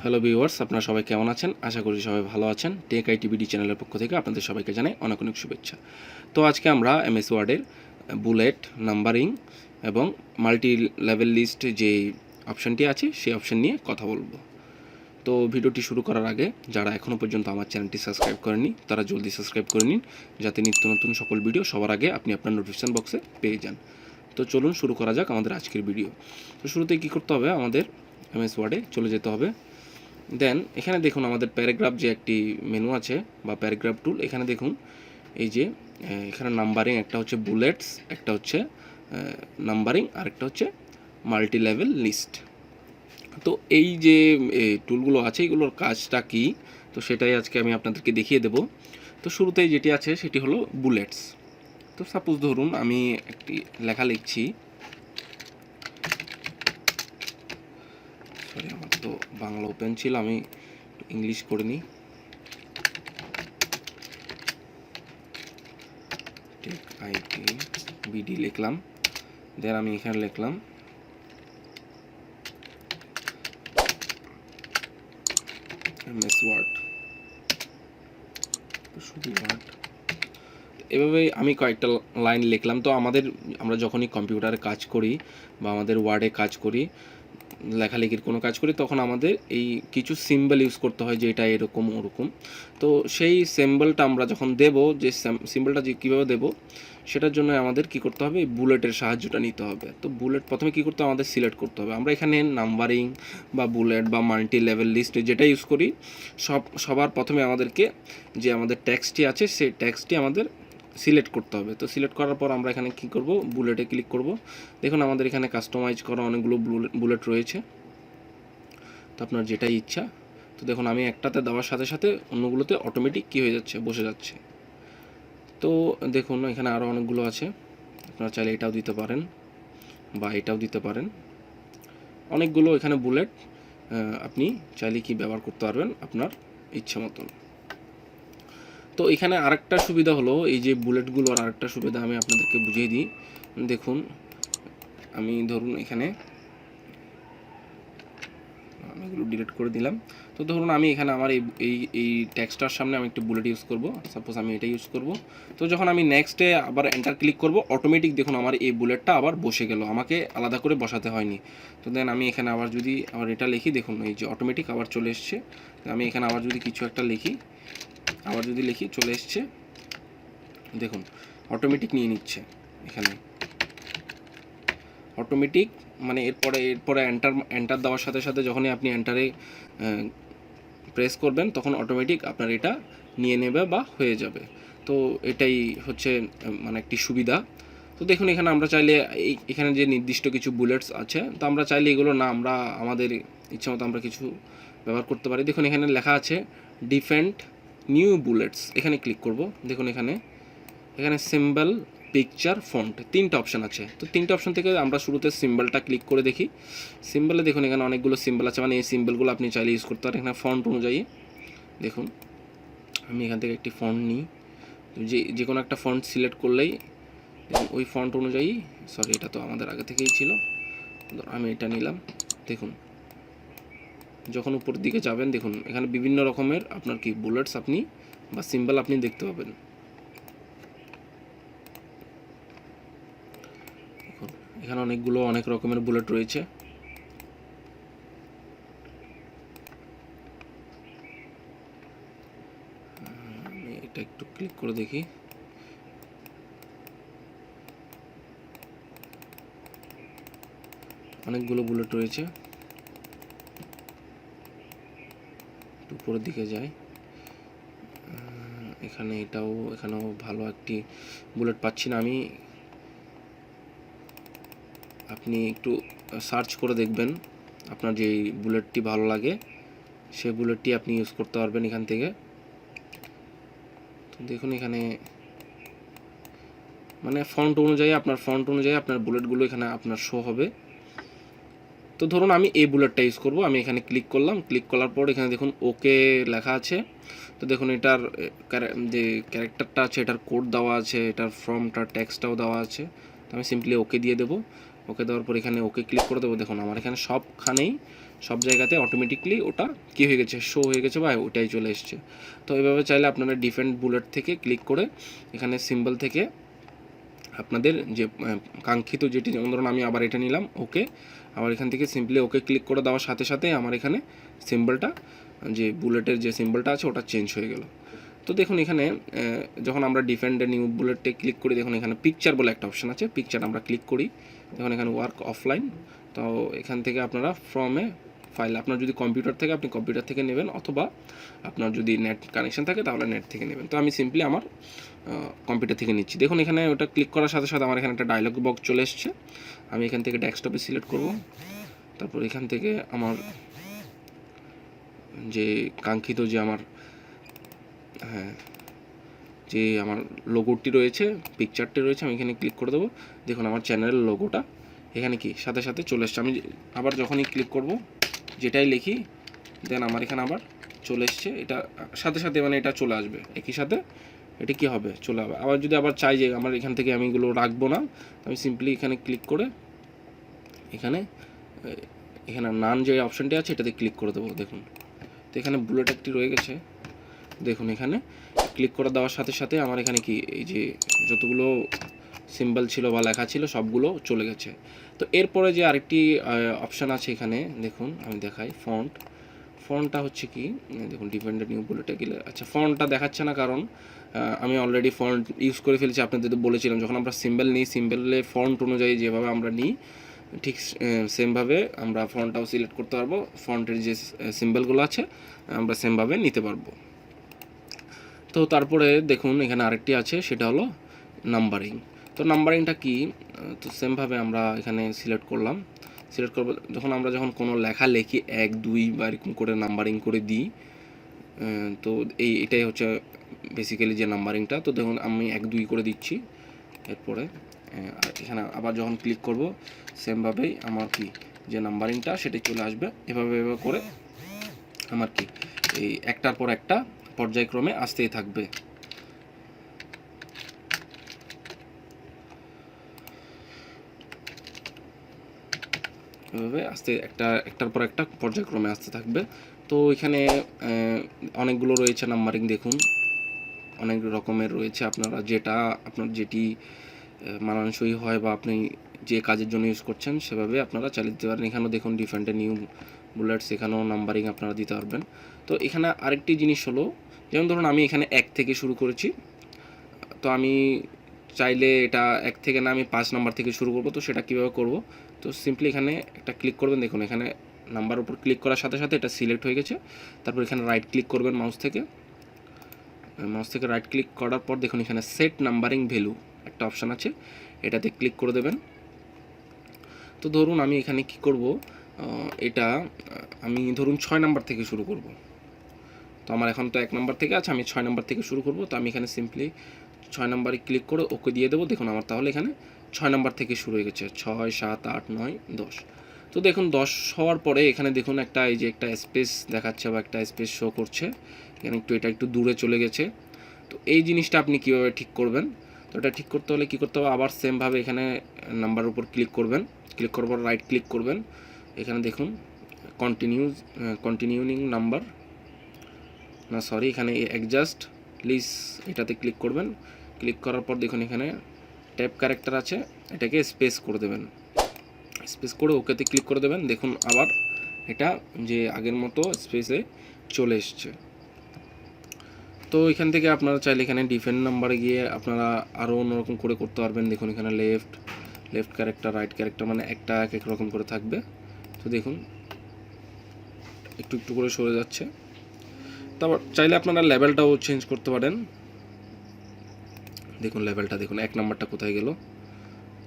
Hello viewers, আপনারা সবাই কেমন আছেন? আশা করি সবাই ভালো আছেন। টেক আইটিবিডি চ্যানেলের পক্ষ থেকে আপনাদের সবাইকে জানাই অনেক অনেক শুভেচ্ছা। তো আজকে আমরা এমএস ওয়ার্ডের বুলেট, নাম্বারিং এবং মাল্টি লেভেল লিস্ট যে অপশানটি আছে সেই অপশান নিয়ে কথা বলবো। তো ভিডিওটি শুরু করার আগে যারা এখনও পর্যন্ত আমার চ্যানেলটি সাবস্ক্রাইব করেননি তারা জলদি সাবস্ক্রাইব করে নিন, যাতে নিত্য নতুন সকল ভিডিও সবার আগে আপনি আপনার নোটিফিকেশান বক্সে পেয়ে যান। তো চলুন শুরু করা যাক আমাদের আজকের ভিডিও। তো শুরুতেই কী করতে হবে, আমাদের এমএস ওয়ার্ডে চলে যেতে হবে। দেন এখানে দেখুন আমাদের প্যারাগ্রাফ যে একটি মেনু আছে বা প্যারাগ্রাফ টুল, এখানে দেখুন এই যে এখানে নাম্বারিং, একটা হচ্ছে বুলেটস, একটা হচ্ছে নাম্বারিং, আর একটা হচ্ছে মাল্টি লেভেল লিস্ট। তো এই যে টুলগুলো আছে এইগুলোর কাজটা কি, তো সেটাই আজকে আমি আপনাদেরকে দেখিয়ে দেব। তো শুরুতেই যেটি আছে সেটি হলো বুলেটস। তো সাপোজ ধরুন আমি একটি লেখা লিখছি, সরি আমার তো বাংলা ওপেন ছিল, আমি ইংলিশ করে নিই। টেক আইটি বিডি লিখলাম, দেন আমি এখানে লিখলাম এমএস ওয়ার্ড, শুধু ওয়ার্ড। এভাবেই আমি কয়েকটা লাইন লিখলাম। তো আমরা যখনই কম্পিউটারে কাজ করি বা আমাদের ওয়ার্ডে কাজ করি, লেখালেখির কোনো কাজ করি, তখন আমাদের এই কিছু সিম্বল ইউজ করতে হয় যে এটা এরকম ওরকম। তো সেই সিম্বলটা আমরা যখন দেব, যে সিম্বলটা যে কীভাবে দেব সেটার জন্য আমাদের কি করতে হবে, বুলেটের সাহায্যটা নিতে হবে। তো বুলেট প্রথমে কি করতে হবে, আমাদের সিলেক্ট করতে হবে। আমরা এখানে নাম্বারিং বা বুলেট বা মাল্টি লেভেল লিস্ট যেটা ইউজ করি, সবার প্রথমে আমাদেরকে যে আমাদের টেক্সটটি আছে সেই টেক্সটটি আমাদের সিলেক্ট করতে হবে। তো সিলেক্ট করার পর আমরা এখানে কি করব, বুলেটে ক্লিক করব। দেখুন আমাদের এখানে কাস্টমাইজ করা অনেকগুলো বুলেট রয়েছে, তো আপনার যেটাই ইচ্ছা। তো দেখুন আমি একটাতে দেওয়ার সাথে সাথে অন্যগুলোতে অটোমেটিক কী হয়ে যাচ্ছে, বসে যাচ্ছে। তো দেখুন এখানে আরও অনেকগুলো আছে, আপনারা চাইলে এটাও দিতে পারেন বা এটাও দিতে পারেন। অনেকগুলো এখানে বুলেট আপনি চাইলে কি ব্যবহার করতে পারবেন আপনার ইচ্ছে মতন। তো এখানে আরেকটা সুবিধা হলো, এই যে বুলেটগুলোর আরেকটা সুবিধা আমি আপনাদেরকে বুঝিয়ে দিই। দেখুন আমি ধরুন এখানে এগুলো ডিলিট করে দিলাম। তো ধরুন আমি এখানে আমার এই টেক্সটার সামনে আমি একটি বুলেট ইউজ করব, সাপোজ আমি এটা ইউজ করব। তো যখন আমি নেক্সটে আবার এন্টার ক্লিক করব, অটোমেটিক দেখুন আমার এই বুলেটটা আবার বসে গেল, আমাকে আলাদা করে বসাতে হয়নি। তো দেন আমি এখানে আবার যদি এটা লিখি, দেখুন এই যে অটোমেটিক আবার চলে এসছে। আমি এখানে আবার যদি কিছু একটা লিখি, আবার যদি লিখি, চলে এসছে, দেখুন অটোমেটিক নিয়ে নিচ্ছে এখানে অটোমেটিক। মানে এরপরে এন্টার দেওয়ার সাথে সাথে যখনই আপনি এন্টারে প্রেস করবেন, তখন অটোমেটিক আপনার এটা নিয়ে নেবে বা হয়ে যাবে। তো এটাই হচ্ছে মানে একটি সুবিধা। তো দেখুন এখানে আমরা চাইলে এখানে যে নির্দিষ্ট কিছু বুলেটস আছে, তো আমরা চাইলে এগুলো না আমরা আমাদের ইচ্ছা মতো আমরা কিছু ব্যবহার করতে পারি। দেখুন এখানে লেখা আছে ডিফেন্ড নিউ বুলেটস, এখানে ক্লিক করব। দেখুন এখানে সিম্বল, পিকচার, ফন্ট, তিনটা অপশান আছে। তো তিনটা অপশান থেকে আমরা শুরুতে সিম্বলটা ক্লিক করে দেখি। সিম্বলে দেখুন এখানে অনেকগুলো সিম্বল আছে, মানে এই সিম্বলগুলো আপনি চাইলে ইউজ করতে পারেন। এখানে ফন্ট অনুযায়ী দেখুন আমি এখান থেকে একটি ফন্ট নিই, যে কোনো একটা ফন্ট সিলেক্ট করলেই দেখুন ওই ফন্ট অনুযায়ী, সরি এটা তো আমাদের আগে থেকেই ছিল, আমি এটা নিলাম। দেখুন যখন উপরের দিকে যাবেন, দেখুন এখানে বিভিন্ন রকমের আপনার কি বুলেটস আপনি বা সিম্বল আপনি দেখতে পাবেন। এখানে অনেক রকমের বুলেট রয়েছে। আমি এটা একটু ক্লিক করে দেখি, অনেকগুলো বুলেট রয়েছে। উপরের দিকে যাই, এখানেও ভালো একটি বুলেট পাচ্ছি না আমি। আপনি একটু সার্চ করে দেখবেন, আপনার যে বুলেটটি ভালো লাগে সেই বুলেটটি আপনি ইউজ করতে পারবেন এখান থেকে। তো দেখুন এখানে মানে ফন্ট অনুযায়ী আপনার বুলেটগুলো এখানে আপনার শো হবে। তো ধরুন আমি এই বুলেটটা ইউজ করব, আমি এখানে ক্লিক করলাম। ক্লিক করার পর এখানে দেখুন ওকে লেখা আছে। তো দেখুন এটার যে ক্যারেক্টারটা আছে, এটার কোড দেওয়া আছে, এটার ফর্মটার টেক্সটটাও দেওয়া আছে। তো আমি সিম্পলি ওকে দিয়ে দেবো। ওকে দেওয়ার পর এখানে ওকে ক্লিক করে দেবো। দেখুন আমার এখানে সবখানেই সব জায়গাতে অটোমেটিকলি ওটা কী হয়ে গেছে, শো হয়ে গেছে বা ওটাই চলে এসছে। তো এভাবে চাইলে আপনারা ডিফারেন্ট বুলেট থেকে ক্লিক করে এখানে সিম্বল থেকে আপনাদের যে কাঙ্ক্ষিত যেটি, যেমন ধরুন আমি আবার এটা নিলাম ওকে, আবার এখান থেকে সিম্পলি ওকে ক্লিক করে দেওয়ার সাথে সাথে আমার এখানে সিম্বলটা, যে বুলেটের যে সিম্বলটা আছে ওটা চেঞ্জ হয়ে গেল। তো দেখুন এখানে যখন আমরা ডিফারেন্ট নিউ বুলেটে ক্লিক করি, দেখুন এখানে পিকচার বলে একটা অপশান আছে, পিকচার আমরা ক্লিক করি, দেখুন এখানে ওয়ার্ক অফলাইন। তো এখান থেকে আপনারা ফ্রমে ফাইল, আপনার যদি কম্পিউটার থেকে আপনি কম্পিউটার থেকে নেবেন, অথবা আপনার যদি নেট কানেকশন থাকে তাহলে নেট থেকে নেবেন। তো আমি সিম্পলি আমার কম্পিউটার থেকে নিচ্ছি। দেখুন এখানে ওটা ক্লিক করার সাথে সাথে আমার এখানে একটা ডায়লগ বক্স চলে এসছে। আমি এখান থেকে ডেস্কটপে সিলেক্ট করব, তারপর এখান থেকে আমার যে কাঙ্ক্ষিত যে আমার যে আমার লোগোটি রয়েছে, পিকচারটি রয়েছে, আমি এখানে ক্লিক করে দেবো। দেখুন আমার চ্যানেলের লোগোটা এখানে কি সাথে সাথে চলে এসছে। আমি আবার যখনই ক্লিক করব, যেটাই লিখি দেন আমার এখানে আবার চলে এসছে, এটা সাথে সাথে মানে এটা চলে আসবে, একই সাথে এটা কী হবে, চলে যাবে। আবার যদি আবার চাই যে আমার এখান থেকে আমি এগুলো রাখবো না, আমি সিম্পলি এখানে ক্লিক করে এখানে নান যে অপশানটি আছে এটাতে ক্লিক করে দেবো। দেখুন তো এখানে বুলেট একটি রয়ে গেছে, দেখুন এখানে ক্লিক করে দেওয়ার সাথে সাথে আমার এখানে কি এই যে যতগুলো সিম্বল ছিল বা লেখা ছিল সবগুলো চলে গেছে। তো এরপরে যে আরেকটি অপশান আছে এখানে, দেখুন আমি দেখাই, ফন্টটা হচ্ছে কি, দেখুন ডিপেন্ডেন্ট নিউ বুলেটে গেলে, আচ্ছা ফন্টটা দেখাচ্ছে না কারণ আমি অলরেডি ফন্ট ইউজ করে ফেলেছি। আপনাদের তো বলেছিলাম যখন আমরা সিম্বল নিই, সিম্বলের ফন্ট অনুযায়ী যেভাবে আমরা নিই ঠিক সেমভাবে আমরা ফন্টটাও সিলেক্ট করতে পারবো, ফন্টের যে সিম্বলগুলো আছে আমরা সেমভাবে নিতে পারবো। তো তারপরে দেখুন এখানে আরেকটি আছে, সেটা হলো নাম্বারিং। তো নাম্বারিংটা কি, তো সেমভাবে আমরা এখানে সিলেক্ট করলাম, সিলেক্ট করবো যখন কোনো লেখা লিখি 1 2 বা এরকম করে নাম্বারিং করে দিই, তো এটাই হচ্ছে বেসিক্যালি যে নাম্বারিংটা। তো দেখুন আমি 1 2 করে দিচ্ছি, এরপরে এখানে আবার যখন ক্লিক করব সেমভাবেই আমার কি যে নাম্বারিংটা সেটা চলে আসবে। এভাবে করে আমার কি এই একটার পর একটা পর্যায়ক্রমে আসতেই থাকবে। এভাবে একটার পর একটা পর্যায়ক্রমে আসতে থাকবে। তো এখানে অনেকগুলো রয়েছে নাম্বারিং, দেখুন অনেক রকমের রয়েছে, আপনার যেটি মানানসই হয় বা আপনি যে কাজের জন্য ইউজ করছেন সেভাবে আপনারা চালিয়ে দিতে পারেন। এখানেও দেখুন ডিফারেন্ট নিউ বুলেটস, এখানেও নাম্বারিং আপনারা দিতে পারবেন। তো এখানে আরেকটি জিনিস হলো, যেমন ধরুন আমি এখানে 1 থেকে শুরু করেছি, তো আমি চাইলে এটা 1 থেকে না আমি 5 নাম্বার থেকে শুরু করব। তো সেটা কীভাবে করব, তো সিম্পলি এখানে একটা ক্লিক করবেন, দেখুন এখানে নাম্বার উপর ক্লিক করার সাথে সাথে এটা সিলেক্ট হয়ে গেছে। তারপর এখানে রাইট ক্লিক করবেন মাউস থেকে রাইট ক্লিক করার পর দেখুন এখানে সেট নাম্বারিং ভ্যালু একটা অপশান আছে, এটাতে ক্লিক করে দেবেন। তো ধরুন আমি এখানে কি করব, এটা আমি ধরুন 6 নাম্বার থেকে শুরু করব। তো আমার এখন তো 1 নাম্বার থেকে আছে, আমি 6 নাম্বার থেকে শুরু করব। তো আমি এখানে সিম্পলি 6 নাম্বারে ক্লিক করে ওকে দিয়ে দেবো। দেখুন আমার তাহলে এখানে 6 নাম্বার থেকে শুরু হয়ে গেছে, 6 7 8 9 10। তো দেখুন 10 হওয়ার পরে এখানে দেখুন একটা এই যে একটা স্পেস দেখাচ্ছে বা একটা স্পেস শো করছে, এখানে এটা একটু দূরে চলে গেছে। তো এই জিনিসটা আপনি কীভাবে ঠিক করবেন, তো এটা ঠিক করতে হলে কী করতে হবে, আবার সেমভাবে এখানে নাম্বারের উপর ক্লিক করবেন, ক্লিক করার পর রাইট ক্লিক করবেন, এখানে দেখুন কন্টিনিউইং নাম্বার না সরি এখানে অ্যাডজাস্ট লিস্ট, এটাতে ক্লিক করবেন। ক্লিক করার পর দেখুন এখানে ট্যাব ক্যারেক্টার আছে, এটাকে স্পেস করে দেবেন, স্পেস করে ওকেতে ক্লিক করে দেবেন। দেখুন আবার এটা যে আগের মতো স্পেসে চলে এসছে। তো এখান থেকে আপনারা চাইলে এখানে ডিফারেন্ট নাম্বারে গিয়ে আপনারা আরও অন্যরকম করে করতে পারবেন। দেখুন এখানে লেফট ক্যারেক্টার, রাইট ক্যারেক্টার, মানে একটা এক এক রকম করে থাকবে। তো দেখুন একটু একটু করে সরে যাচ্ছে। তারপর চাইলে আপনারা লেভেলটাও চেঞ্জ করতে পারেন। দেখুন লেভেলটা দেখুন 1 নাম্বারটা কোথায় গেল,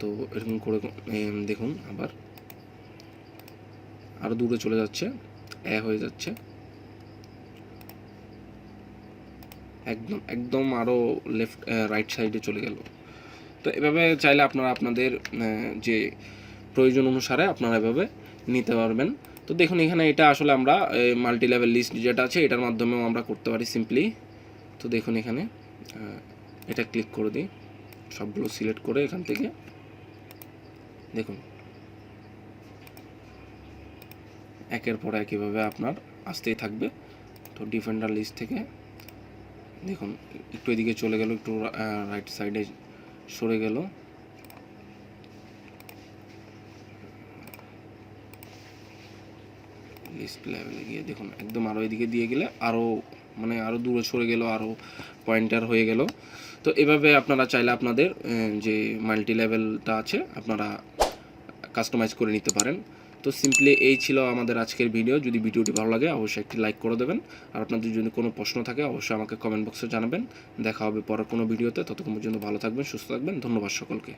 তো এরকম করে দেখুন আবার আরও দূরে চলে যাচ্ছে, হয়ে যাচ্ছে, একদম আরও রাইট সাইডে চলে গেল। তো এভাবে চাইলে আপনারা আপনাদের যে প্রয়োজন অনুসারে আপনারা এভাবে নিতে পারবেন। তো দেখুন এখানে এটা আসলে আমরা মাল্টি লেভেল লিস্ট যেটা আছে এটার মাধ্যমেও আমরা করতে পারি সিম্পলি। তো দেখুন এখানে এটা ক্লিক করে দিই, সবগুলো সিলেক্ট করে এখান থেকে দেখুন একের পর এক এভাবে আপনার আসতেই থাকবে। তো ডিফেন্ডার লিস্ট থেকে দেখুন একটু এদিকে চলে গেল, একটু রাইট সাইডে সরে গেল, লিস্ট লেভেলে গিয়ে দেখুন একদম আরও এদিকে দিয়ে গেলে আরও মানে আরও দূরে সরে গেল, আরও পয়েন্টার হয়ে গেল। তো এভাবে আপনারা চাইলে আপনাদের যে মাল্টি লেভেলটা আছে আপনারা কাস্টমাইজ করে নিতে পারেন। তো সিম্পলি এই ছিল আমাদের আজকের ভিডিও। যদি ভিডিওটি ভালো লাগে অবশ্যই একটি লাইক করে দেবেন, আর আপনাদের যদি কোনো প্রশ্ন থাকে অবশ্যই আমাকে কমেন্ট বক্সে জানাবেন। দেখা হবে পরের কোনো ভিডিওতে, ততক্ষণ পর্যন্ত ভালো থাকবেন, সুস্থ থাকবেন। ধন্যবাদ সকলকে।